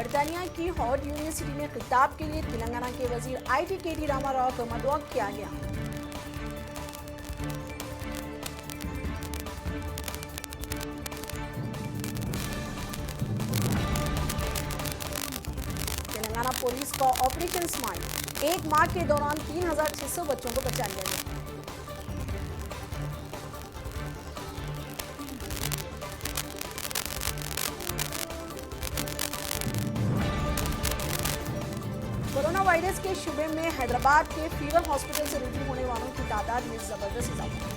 बर्तानिया की hot university में खिताब के लिए तेलंगाना के वजीर आईटी केटी रामाराव को मदऊ किया गया। तेलंगाना पुलिस का ऑपरेशन स्माइल, एक माह के दौरान 3600 बच्चों को बचा लिया गया। कोरोना वायरस के शुबे में हैदराबाद के फीवर हॉस्पिटल से रुजू होने वालों की तादाद में जबरदस्त इजाफा।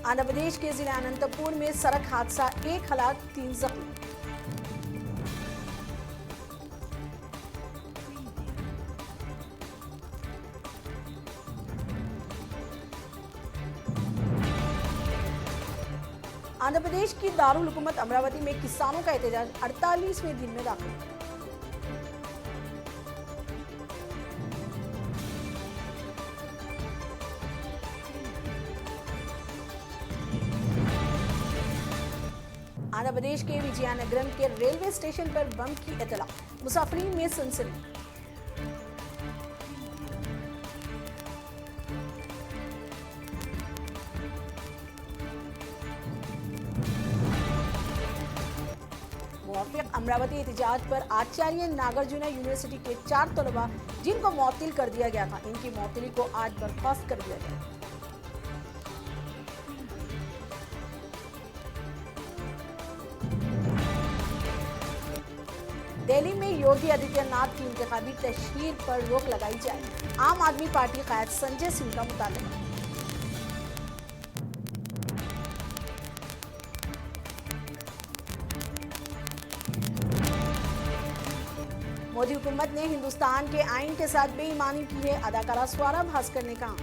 आंध्र प्रदेश के जिला अनंतपुर में सड़क हादसा, 1 हलाक 3 जख्मी। आंध्र प्रदेश की दारुल हुकूमत अमरावती में किसानों का एहतजाज 48वें दिन में दाखिल। आंध्र प्रदेश के विजयनगरम के रेलवे स्टेशन पर बम की इत्तला, मुसाफिरीन में सनसनी। अमरावती एहतजाज पर आचार्य नागार्जुन यूनिवर्सिटी के 4 तलबा जिनको मुअत्तिल कर दिया गया था, इनकी मुअत्तिली को आज बर्खास्त कर दिया गया। दिल्ली में योगी आदित्यनाथ की इंतखाबी तशहीर पर रोक लगाई जाए, आम आदमी पार्टी कायद संजय सिंह का मुतालबा। मोदी हुकूमत ने हिंदुस्तान के आईन के साथ बेईमानी की है, अदाकारा स्वरा भास्कर ने कहा।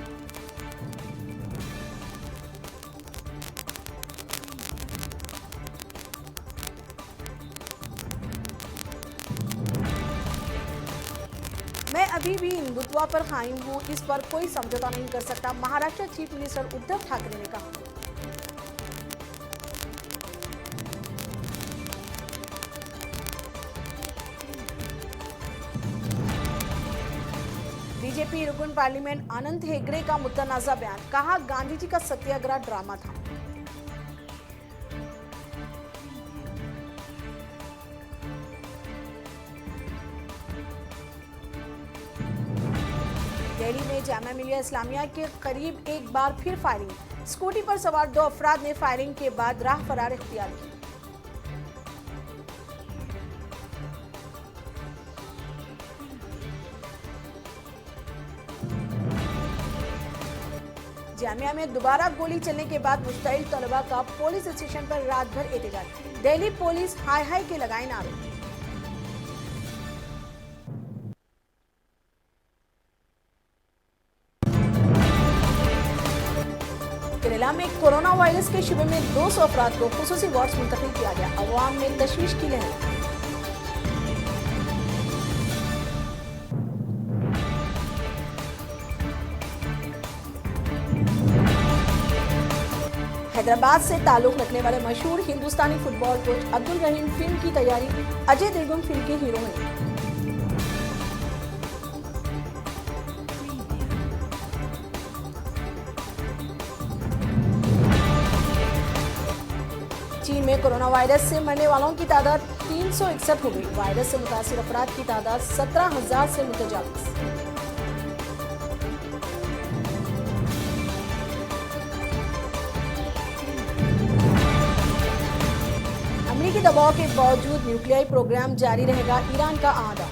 मैं अभी भी हिंदुत्व पर कायम हूं, इस पर कोई समझौता नहीं कर सकता, महाराष्ट्र चीफ मिनिस्टर उद्धव ठाकरे ने कहा। बीजेपी रुकन पार्लियामेंट अनंत हेगड़े का मुतनाज़ा बयान, कहा गांधी जी का सत्याग्रह ड्रामा था। दिल्ली में जामिया मिलिया इस्लामिया के करीब एक बार फिर फायरिंग, स्कूटी पर सवार 2 अफराद ने फायरिंग के बाद राह फरार इख्तियार की। जामिया में दोबारा गोली चलने के बाद मुश्तइल तलबा का पुलिस स्टेशन पर रात भर एहतजाज, दिल्ली पुलिस हाय हाय के लगाए नारे। केरला में कोरोना वायरस के शुबे में 200 अफराद को खुसूसी वार्ड्स मुंतकिल किया गया, अवाम में तशवीश की लहर। हैदराबाद से ताल्लुक रखने वाले मशहूर हिंदुस्तानी फुटबॉल कोच अब्दुल रहीम फिल्म की तैयारी, अजय देवगन फिल्म के हीरो हैं। चीन में कोरोना वायरस से मरने वालों की तादाद 361 हो गई, वायरस से मुतासिर अफराद की तादाद 17,000 से मुतजाविज। अमेरिकी दबाव के बावजूद न्यूक्लियर प्रोग्राम जारी रहेगा, ईरान का आदा।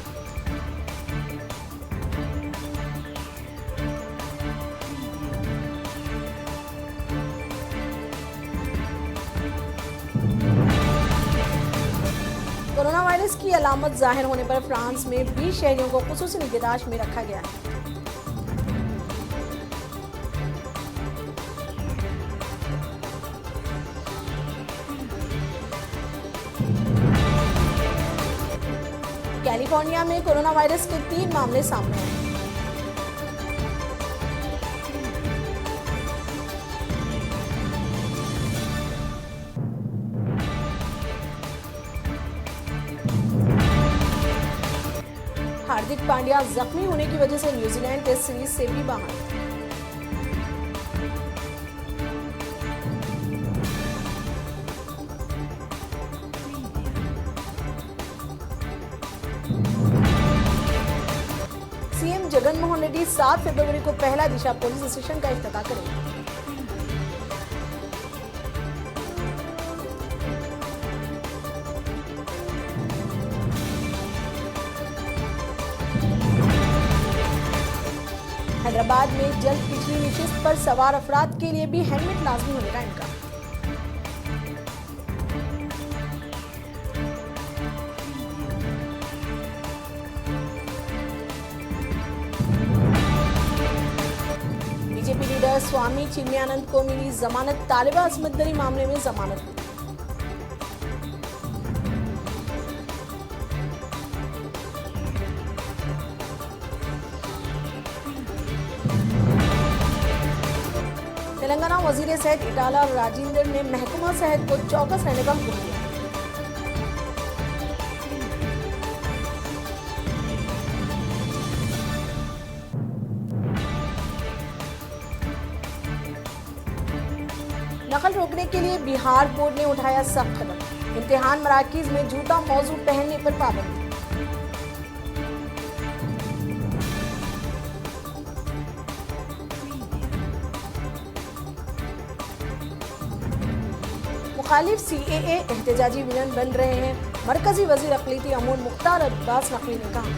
कोरोना वायरस की अलामत जाहिर होने पर फ्रांस में 20 शहरियों को खुसूसी निगहदाश्त में रखा गया है। कैलिफोर्निया में कोरोना वायरस के 3 मामले सामने आए। हार्दिक पांड्या जख्मी होने की वजह से न्यूजीलैंड टेस्ट सीरीज से भी बाहर। सीएम जगनमोहन रेड्डी 7 फरवरी को पहला दिशा पुलिस स्टेशन का इफ्तिताह करेंगे। हैदराबाद में जल्द पिछली निशिस्त पर सवार अफराद के लिए भी हेलमेट लाजमी होने का इनकार। बीजेपी लीडर स्वामी चिन्मयानंद को मिली जमानत, तालिबा असमत दरी मामले में जमानत मिली। तेलंगाना वजीर सेहत इटाला राजेंद्र ने महकमा सेहत को चौकस रहने का हुक्म दिया। नकल रोकने के लिए बिहार बोर्ड ने उठाया सख्त कदम, इम्तिहान मराकिज में जूता मौजू पहनने पर पाबंदी। मुखालिफ सीएए एहतजाजी विलन बन रहे हैं, मरकजी वजीर अक़लीती अमूर मुख्तार अब्बास नकवी ने कहा।